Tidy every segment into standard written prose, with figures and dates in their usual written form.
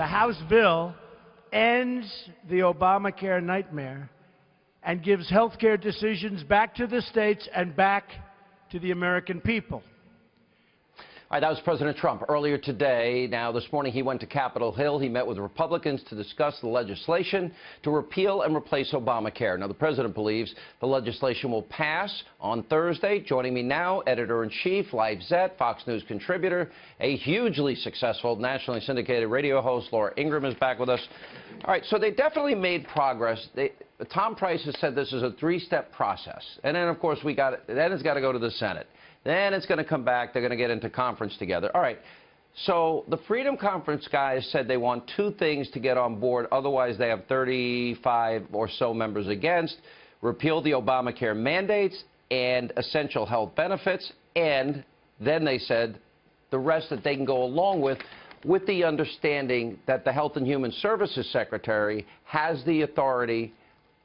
The House bill ends the Obamacare nightmare and gives health care decisions back to the states and back to the American people. All right, that was President Trump earlier today. Now, this morning he went to Capitol Hill. He met with Republicans to discuss the legislation to repeal and replace Obamacare. Now, the president believes the legislation will pass on Thursday. Joining me now, editor-in-chief, Life Zet, Fox News contributor, a hugely successful nationally syndicated radio host, Laura Ingraham, is back with us. All right, so they definitely made progress. Tom Price has said this is a three-step process. And then, of course, then it's got to go to the Senate. Then it's going to come back. They're going to get into conference together. All right. So the Freedom Conference guys said they want two things to get on board. Otherwise, they have 35 or so members against. Repeal the Obamacare mandates and essential health benefits. And then they said the rest that they can go along with the understanding that the Health and Human Services Secretary has the authority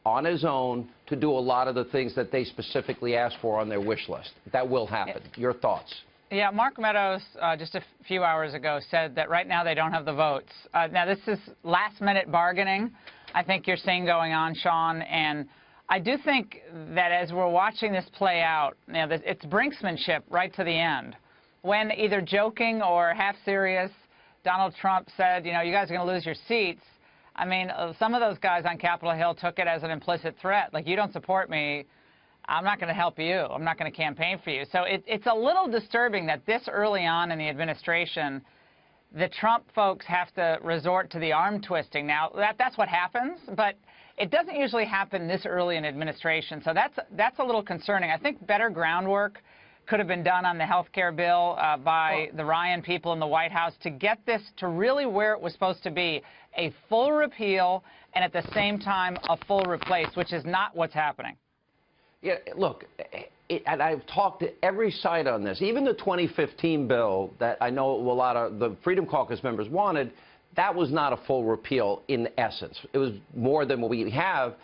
on his own to do a lot of the things that they specifically asked for on their wish list. That will happen. Your thoughts? Yeah, Mark Meadows just a few hours ago said that right now they don't have the votes. Now, this is last-minute bargaining, I think you're seeing going on, Sean, and I do think that as we're watching this play out, it's brinksmanship right to the end. When either joking or half serious, Donald Trump said, you guys are going to lose your seats. I mean, some of those guys on Capitol Hill took it as an implicit threat. Like, you don't support me, I'm not going to help you. I'm not going to campaign for you. So it's a little disturbing that this early on in the administration, the Trump folks have to resort to the arm twisting. Now, that's what happens, but it doesn't usually happen this early in administration. So that's a little concerning. I think better groundwork could have been done on the health care bill by the Ryan people in the White House to get this to really where it was supposed to be, a full repeal and at the same time a full replace, which is not what's happening. Yeah, look, and I've talked to every side on this. Even the 2015 bill that I know a lot of the Freedom Caucus members wanted, that was not a full repeal in essence. It was more than what we have.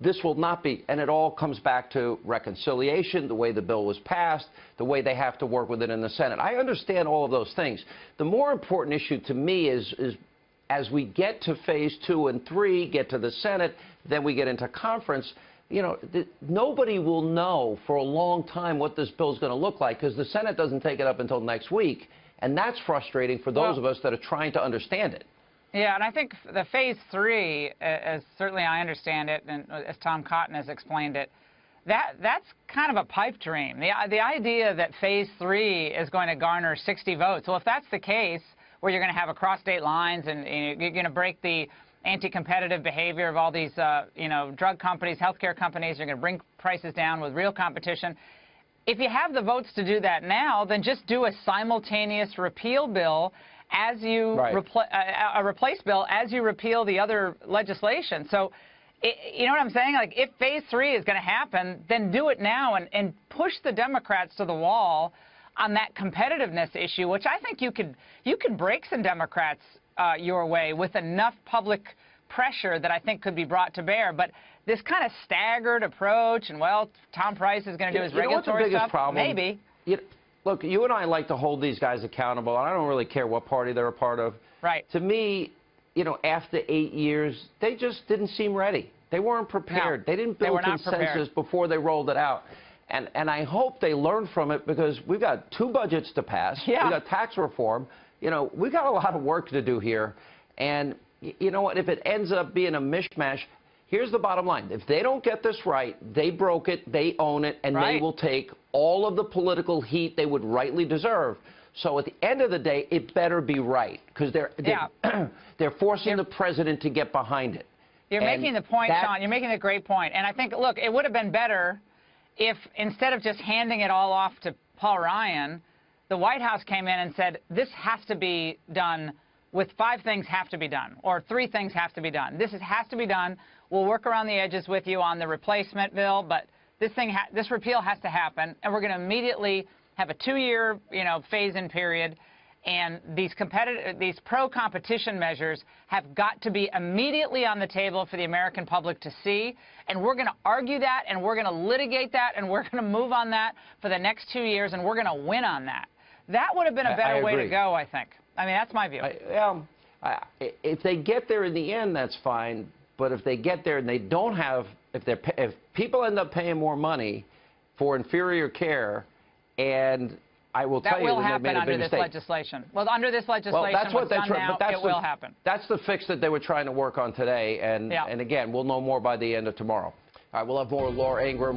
This will not be, and it all comes back to reconciliation, the way the bill was passed, the way they have to work with it in the Senate. I understand all of those things. The more important issue to me is as we get to phase 2 and 3, get to the Senate, then we get into conference, nobody will know for a long time what this bill is going to look like because the Senate doesn't take it up until next week, and that's frustrating for those of us that are trying to understand it. Yeah, and I think the phase 3, as certainly I understand it, and as Tom Cotton has explained it, that's kind of a pipe dream. The idea that phase 3 is going to garner 60 votes. Well, if that's the case, where you're going to have across state lines and you're going to break the anti-competitive behavior of all these, drug companies, healthcare companies, you're going to bring prices down with real competition. If you have the votes to do that now, then just do a simultaneous repeal bill as you a replace bill as you repeal the other legislation. So, you know what I'm saying? Like, if phase 3 is going to happen, then do it now and push the Democrats to the wall on that competitiveness issue, which I think you could break some Democrats your way with enough public pressure that I think could be brought to bear. But this kind of staggered approach, and well, Tom Price is going to do his regulatory stuff. Maybe. Look, you and I like to hold these guys accountable. I don't really care what party they're a part of. Right. To me, after 8 years, they just didn't seem ready. They weren't prepared. No, they didn't build consensus before they rolled it out. And I hope they learn from it because we've got 2 budgets to pass. Yeah. We've got tax reform. We've got a lot of work to do here. And you know what? If it ends up being a mishmash, here's the bottom line. If they don't get this right, they broke it, they own it, and they will take all of the political heat they would rightly deserve. So at the end of the day, it better be right because they're forcing the president to get behind it. You're making the point, Sean. You're making a great point. And I think, look, it would have been better if instead of just handing it all off to Paul Ryan, the White House came in and said, this has to be done with 5 things have to be done, or 3 things have to be done. This has to be done. We'll work around the edges with you on the replacement bill, but this repeal has to happen, and we're going to immediately have a 2-year, phase-in period, and these pro-competition measures have got to be immediately on the table for the American public to see, and we're going to argue that, and we're going to litigate that, and we're going to move on that for the next 2 years, and we're going to win on that. That would have been a better way to go, I think. I mean, that's my view. If they get there in the end, that's fine. But if they get there and they don't have, if people end up paying more money for inferior care, and I will tell you that they made a big mistake. That will happen under this legislation. Well, under this legislation, it will happen. That's the fix that they were trying to work on today, and again, we'll know more by the end of tomorrow. All right, we'll have more Laura Ingraham.